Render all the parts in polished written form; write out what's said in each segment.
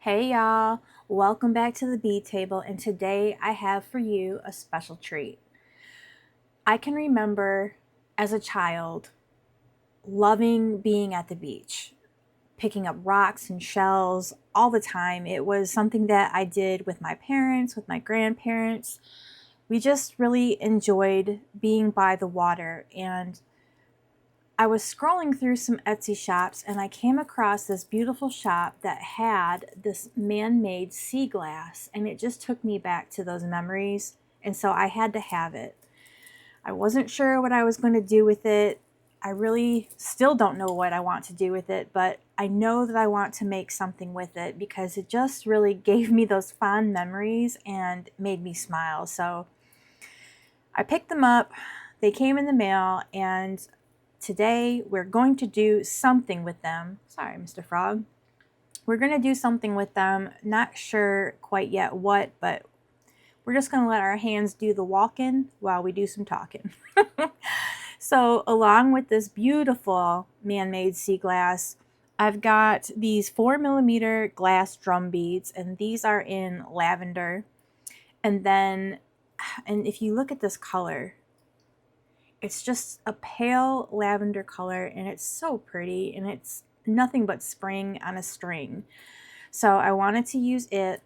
Hey y'all, welcome back to the bead table, and today I have for you a special treat. I can remember as a child loving being at the beach, picking up rocks and shells all the time. It was something that I did with my parents, with my grandparents. We just really enjoyed being by the water, and I was scrolling through some Etsy shops and I came across this beautiful shop that had this man-made sea glass, and it just took me back to those memories, and so I had to have it. I wasn't sure what I was going to do with it. I really still don't know what I want to do with it, but I know that I want to make something with it because it just really gave me those fond memories and made me smile. So I picked them up. They came in the mail, and today we're going to do something with them. Sorry, Mr. Frog. We're going to do something with them. Not sure quite yet what, but we're just going to let our hands do the walking while we do some talking. So along with this beautiful man-made sea glass, I've got these 4mm glass drum beads, and these are in lavender. And if you look at this color, it's just a pale lavender color, and it's so pretty, and it's nothing but spring on a string. So I wanted to use it.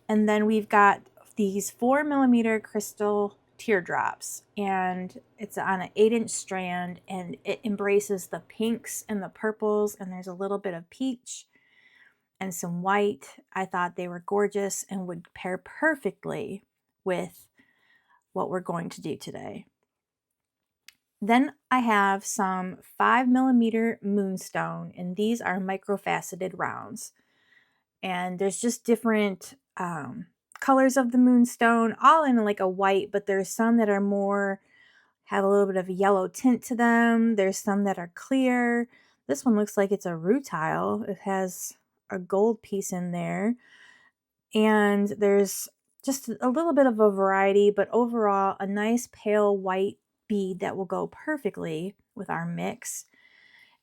And then we've got these 4mm crystal teardrops, and it's on an 8-inch strand, and it embraces the pinks and the purples, and there's a little bit of peach and some white. I thought they were gorgeous and would pair perfectly with what we're going to do today. Then I have some 5mm moonstone, and these are microfaceted rounds. And there's just different colors of the moonstone, all in like a white, but there's some that are more, have a little bit of a yellow tint to them. There's some that are clear. This one looks like it's a rutile. It has a gold piece in there. And there's just a little bit of a variety, but overall a nice pale white bead that will go perfectly with our mix.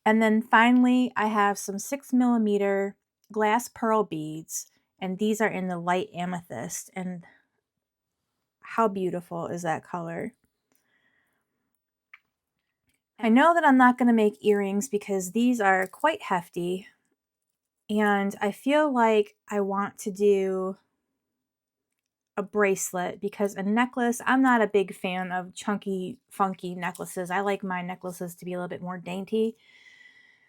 And then finally, I have some 6mm glass pearl beads, and these are in the light amethyst. And how beautiful is that color? I know that I'm not going to make earrings because these are quite hefty, and I feel like I want to do a bracelet because a necklace, I'm not a big fan of chunky, funky necklaces. I like my necklaces to be a little bit more dainty.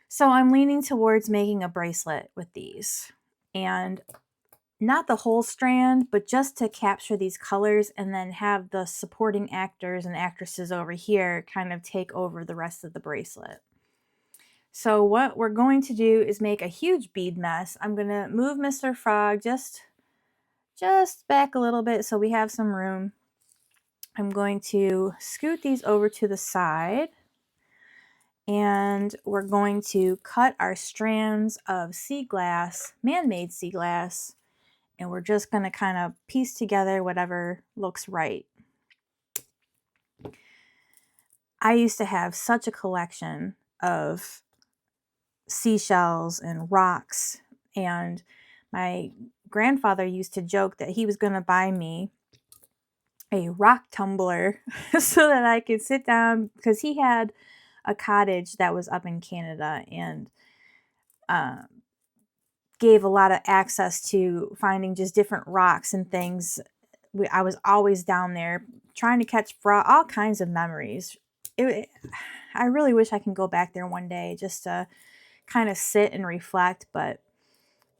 So I'm leaning towards making a bracelet with these. And not the whole strand, but just to capture these colors and then have the supporting actors and actresses over here kind of take over the rest of the bracelet. So what we're going to do is make a huge bead mess. I'm going to move Mr. Frog just back a little bit so we have some room. I'm going to scoot these over to the side, and we're going to cut our strands of sea glass, man-made sea glass, and we're just going to kind of piece together whatever looks right. I used to have such a collection of seashells and rocks, and my grandfather used to joke that he was going to buy me a rock tumbler so that I could sit down, because he had a cottage that was up in Canada, and gave a lot of access to finding just different rocks and things. I was always down there trying to catch frog, all kinds of memories. I really wish I can go back there one day just to kind of sit and reflect, but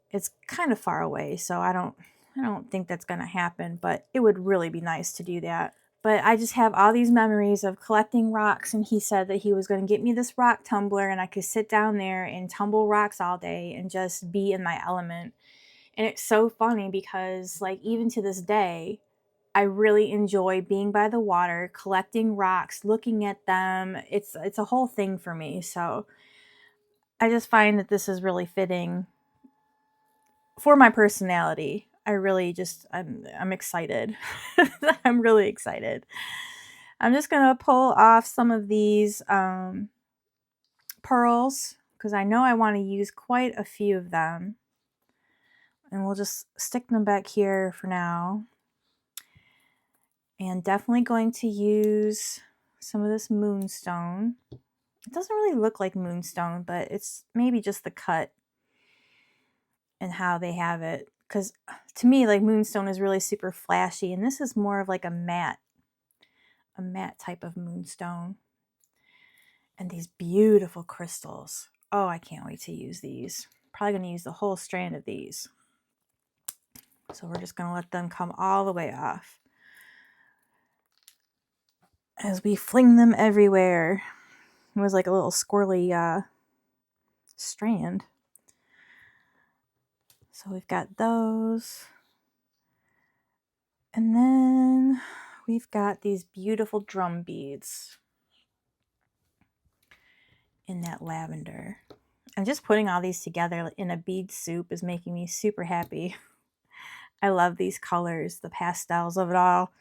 it's kind of far away, so I don't think that's going to happen, but it would really be nice to do that. But I just have all these memories of collecting rocks, and he said that he was going to get me this rock tumbler, and I could sit down there and tumble rocks all day and just be in my element. And it's so funny because, like, even to this day, I really enjoy being by the water, collecting rocks, looking at them. It's a whole thing for me. So I just find that this is really fitting for my personality. I really just, I'm excited. I'm really excited. I'm just going to pull off some of these pearls because I know I want to use quite a few of them. And we'll just stick them back here for now. And definitely going to use some of this moonstone. It doesn't really look like moonstone, but it's maybe just the cut and how they have it. Because to me, like, moonstone is really super flashy, and this is more of like a matte type of moonstone. And these beautiful crystals. Oh, I can't wait to use these. Probably going to use the whole strand of these. So we're just going to let them come all the way off as we fling them everywhere. It was like a little squirrely strand. So we've got those. And then we've got these beautiful drum beads in that lavender. And just putting all these together in a bead soup is making me super happy. I love these colors, the pastels of it all.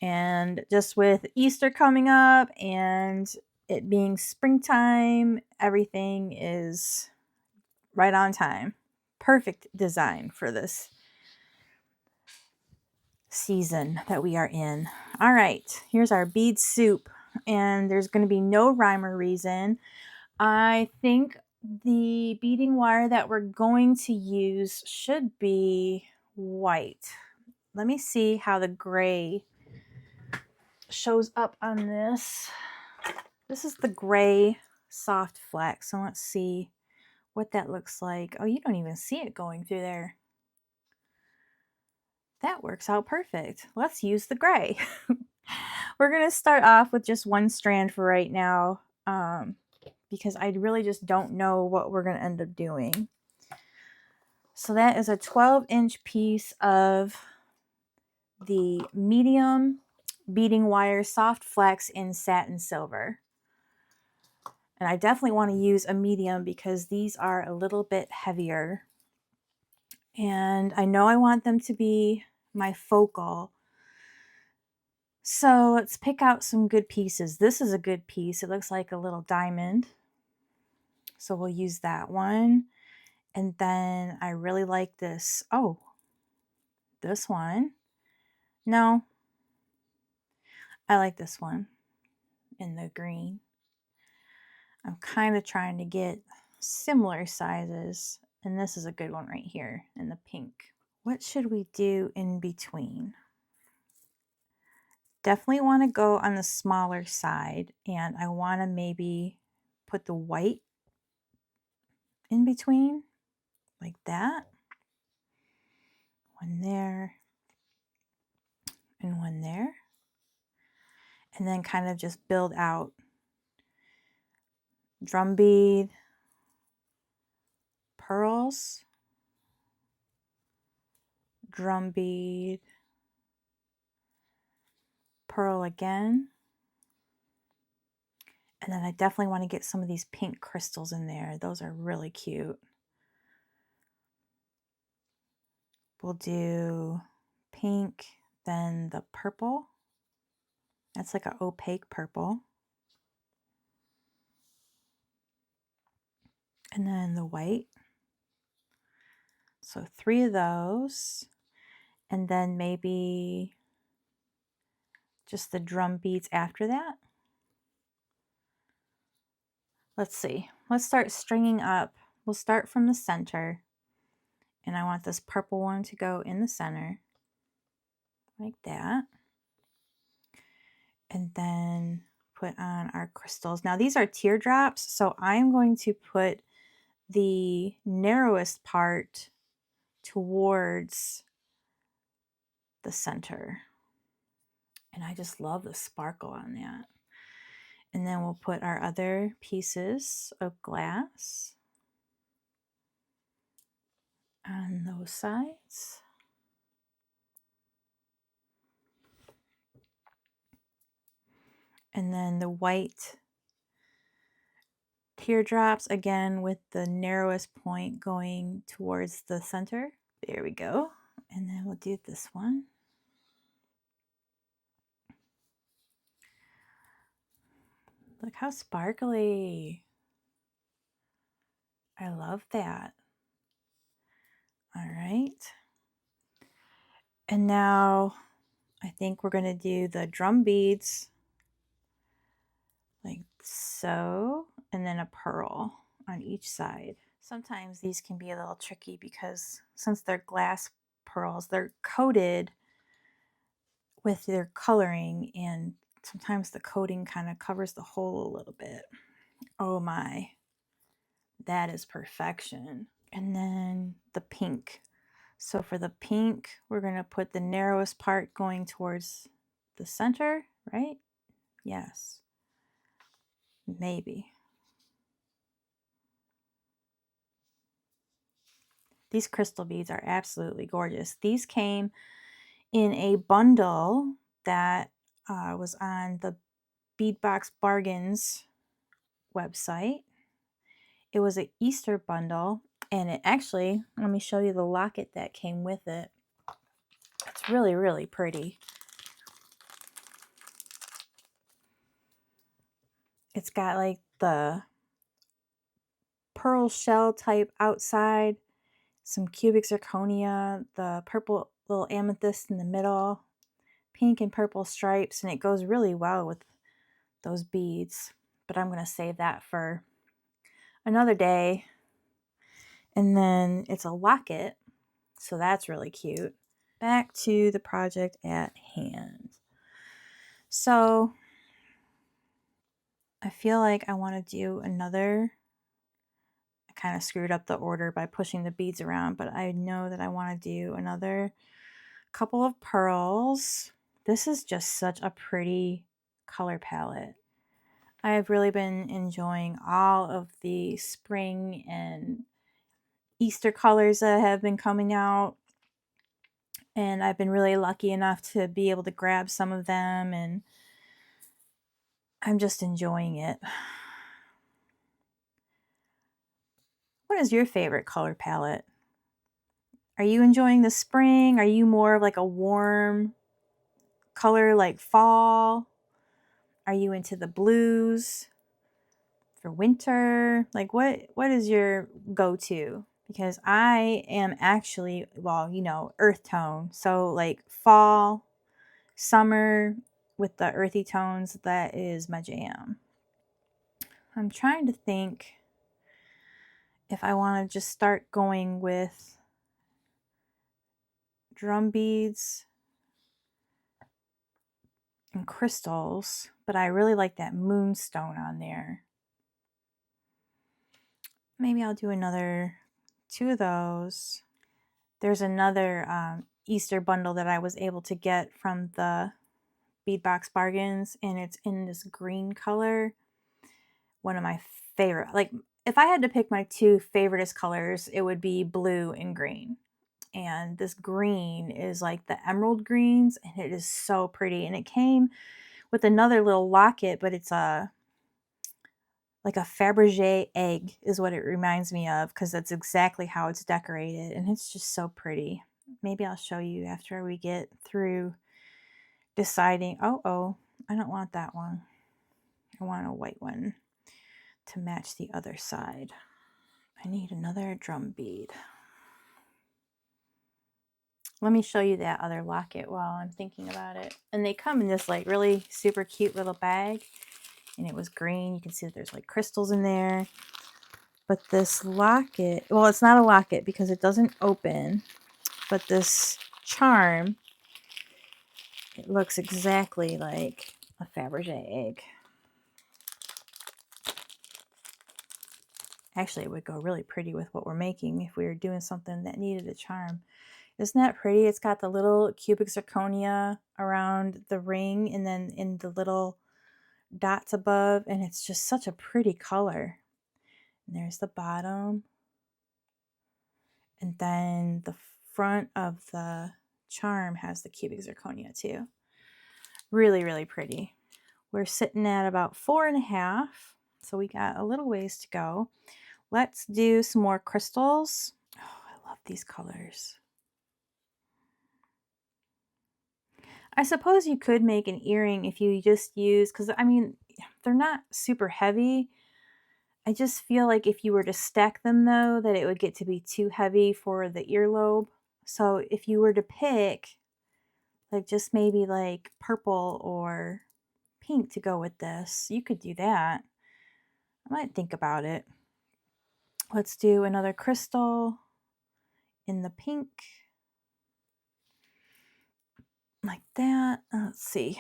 And just with Easter coming up and it being springtime, everything is right on time. Perfect design for this season that we are in. All right, here's our bead soup, and there's going to be no rhyme or reason. I think the beading wire that we're going to use should be white. Let me see how the gray shows up on this. This is the gray soft flex, so let's see what that looks like. Oh, you don't even see it going through there. That works out perfect. Let's use the gray. We're going to start off with just one strand for right now, because I really just don't know what we're going to end up doing. So that is a 12-inch piece of the medium beading wire soft flex in satin silver. And I definitely want to use a medium because these are a little bit heavier. And I know I want them to be my focal. So let's pick out some good pieces. This is a good piece. It looks like a little diamond. So we'll use that one. And then I really like this. Oh, this one. No, I like this one in the green. I'm kind of trying to get similar sizes. And this is a good one right here in the pink. What should we do in between? Definitely want to go on the smaller side, and I want to maybe put the white in between like that. One there and one there. And then kind of just build out drum bead, pearls, drum bead, pearl again. And then I definitely want to get some of these pink crystals in there. Those are really cute. We'll do pink, then the purple. That's like an opaque purple. And then the white. So 3 of those. And then maybe just the drum beads after that. Let's see. Let's start stringing up. We'll start from the center. And I want this purple one to go in the center. Like that. And then put on our crystals. Now these are teardrops, so I'm going to put the narrowest part towards the center. And I just love the sparkle on that. And then we'll put our other pieces of glass on those sides. And then the white teardrops, again with the narrowest point going towards the center. There we go. And then we'll do this one. Look how sparkly. I love that. All right. And now I think we're going to do the drum beads like so, and then a pearl on each side. Sometimes these can be a little tricky because since they're glass pearls, they're coated with their coloring, and sometimes the coating kind of covers the hole a little bit. Oh my, that is perfection. And then the pink. So for the pink, we're going to put the narrowest part going towards the center, right? Yes. Maybe. These crystal beads are absolutely gorgeous. These came in a bundle that was on the Beadbox Bargains website. It was an Easter bundle, and it actually, let me show you the locket that came with it. It's really, really pretty. It's got like the pearl shell type outside, some cubic zirconia, the purple little amethyst in the middle, pink and purple stripes, and it goes really well with those beads. But I'm going to save that for another day. And then it's a locket, so that's really cute. Back to the project at hand. So I feel like I want to do another. I kind of screwed up the order by pushing the beads around, but I know that I want to do another couple of pearls. This is just such a pretty color palette. I've really been enjoying all of the spring and Easter colors that have been coming out, and I've been really lucky enough to be able to grab some of them, and I'm just enjoying it. What is your favorite color palette? Are you enjoying the spring? Are you more of like a warm color like fall? Are you into the blues for winter? Like what is your go-to? Because I am actually, well, you know, earth tone. So like fall, summer with the earthy tones, that is my jam. I'm trying to think if I want to just start going with drum beads and crystals, but I really like that moonstone on there. Maybe I'll do another 2 of those. There's another Easter bundle that I was able to get from the Beadbox Bargains, and it's in this green color. One of my favorite. Like, if I had to pick my 2 favoriteest colors, it would be blue and green. And this green is like the emerald greens, and it is so pretty. And it came with another little locket, but it's like a Fabergé egg is what it reminds me of, because that's exactly how it's decorated, and it's just so pretty. Maybe I'll show you after we get through deciding. Oh, I don't want that one. I want a white one to match the other side. I need another drum bead. Let me show you that other locket while I'm thinking about it. And they come in this like really super cute little bag, and it was green. You can see that there's like crystals in there. But this locket, well, it's not a locket because it doesn't open, but this charm, it looks exactly like a Fabergé egg. Actually, it would go really pretty with what we're making if we were doing something that needed a charm. Isn't that pretty? It's got the little cubic zirconia around the ring and then in the little dots above, and it's just such a pretty color. And there's the bottom. And then the front of the charm has the cubic zirconia too. Really, really pretty. We're sitting at about 4.5, so we got a little ways to go. Let's do some more crystals. Oh, I love these colors. I suppose you could make an earring if you just use, because I mean, they're not super heavy. I just feel like if you were to stack them though, that it would get to be too heavy for the earlobe. So if you were to pick like just maybe like purple or pink to go with this. You could do that. I might think about it. Let's do another crystal in the pink. Like that. Let's see.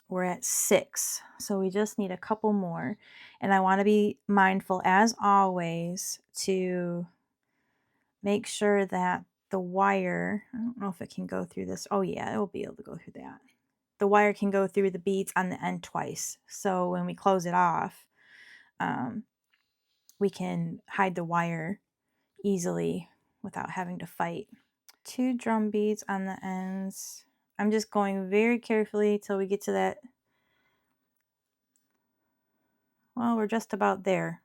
We're at 6, so we just need a couple more. And I want to be mindful, as always, to make sure that the wire, I don't know if it can go through this. Oh yeah, it will be able to go through that. The wire can go through the beads on the end twice. So when we close it off, we can hide the wire easily without having to fight. 2 drum beads on the ends. I'm just going very carefully till we get to that. Well, we're just about there.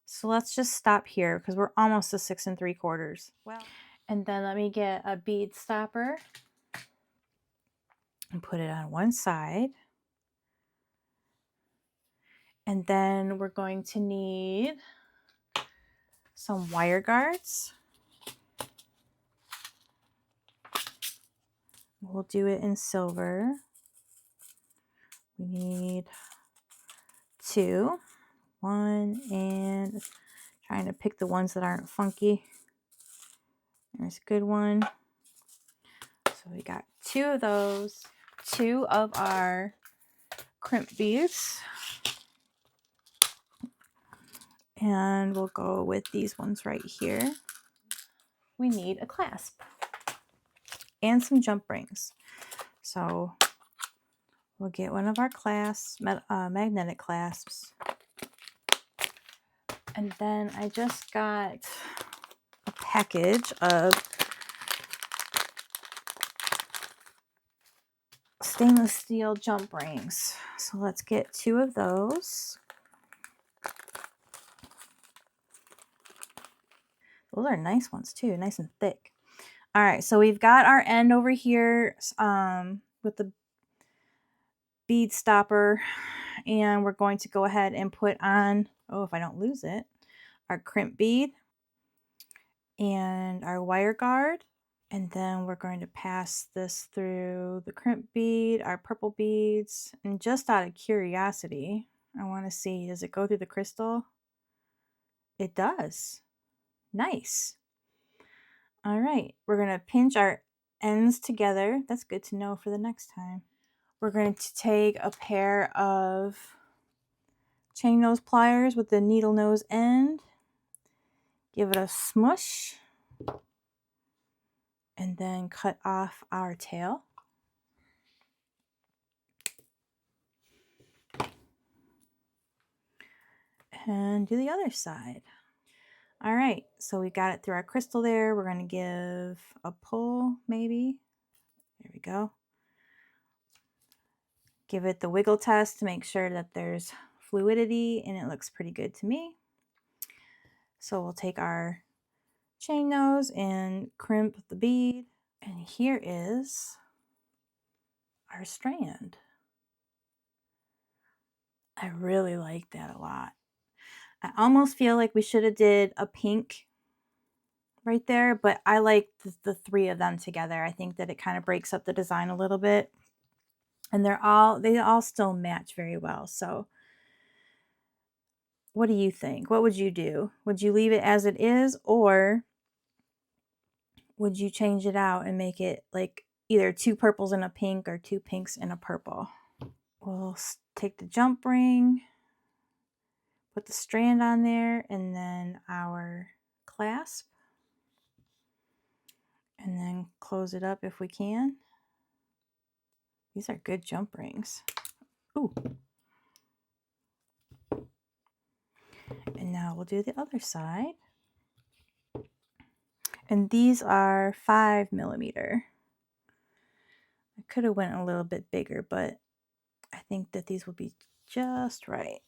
So let's just stop here because we're almost to 6 3/4. Well, and then let me get a bead stopper and put it on one side. And then we're going to need some wire guards. We'll do it in silver. We need 2. 1, and trying to pick the ones that aren't funky. There's a good one. So we got 2 of those. 2 of our crimp beads. And we'll go with these ones right here. We need a clasp and some jump rings. So we'll get one of our clasps, magnetic clasps. And then I just got a package of stainless steel jump rings. So let's get 2 of those. Those are nice ones too, nice and thick. All right, so we've got our end over here with the bead stopper, and we're going to go ahead and put on, oh, if I don't lose it, our crimp bead and our wire guard. And then we're going to pass this through the crimp bead, our purple beads, and just out of curiosity, I want to see, does it go through the crystal? It does. Nice. All right, we're going to pinch our ends together. That's good to know for the next time. We're going to take a pair of chain nose pliers with the needle nose end, give it a smush, and then cut off our tail. And do the other side. All right, so we got it through our crystal there. We're going to give a pull, maybe. There we go. Give it the wiggle test to make sure that there's fluidity, and it looks pretty good to me. So we'll take our chain nose and crimp the bead, and here is our strand. I really like that a lot. I almost feel like we should have did a pink right there, but I like the 3 of them together. I think that it kind of breaks up the design a little bit, and they all still match very well. So what do you think? What would you do? Would you leave it as it is, or would you change it out and make it like either 2 purples and a pink or 2 pinks and a purple? We'll take the jump ring, put the strand on there, and then our clasp, and then close it up if we can. These are good jump rings. Ooh. And now we'll do the other side. And these are 5mm. I could have went a little bit bigger, but I think that these will be just right.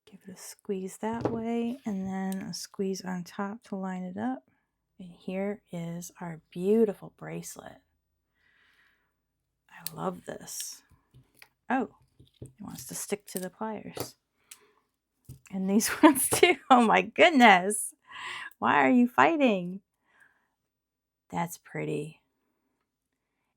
Give it a squeeze that way, and then a squeeze on top to line it up. And here is our beautiful bracelet. I love this. Oh, It wants to stick to the pliers. And these ones too. Oh my goodness. Why are you fighting? That's pretty.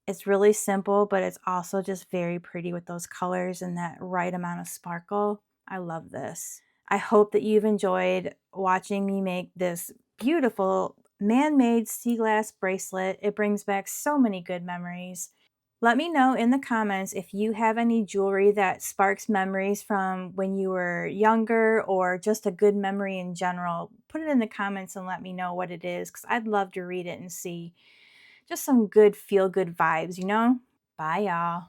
It's really simple, but it's also just very pretty with those colors and that right amount of sparkle. I love this. I hope that you've enjoyed watching me make this beautiful man-made sea glass bracelet. It brings back so many good memories. Let me know in the comments if you have any jewelry that sparks memories from when you were younger or just a good memory in general. Put it in the comments and let me know what it is, because I'd love to read it and see just some good feel-good vibes, you know? Bye, y'all.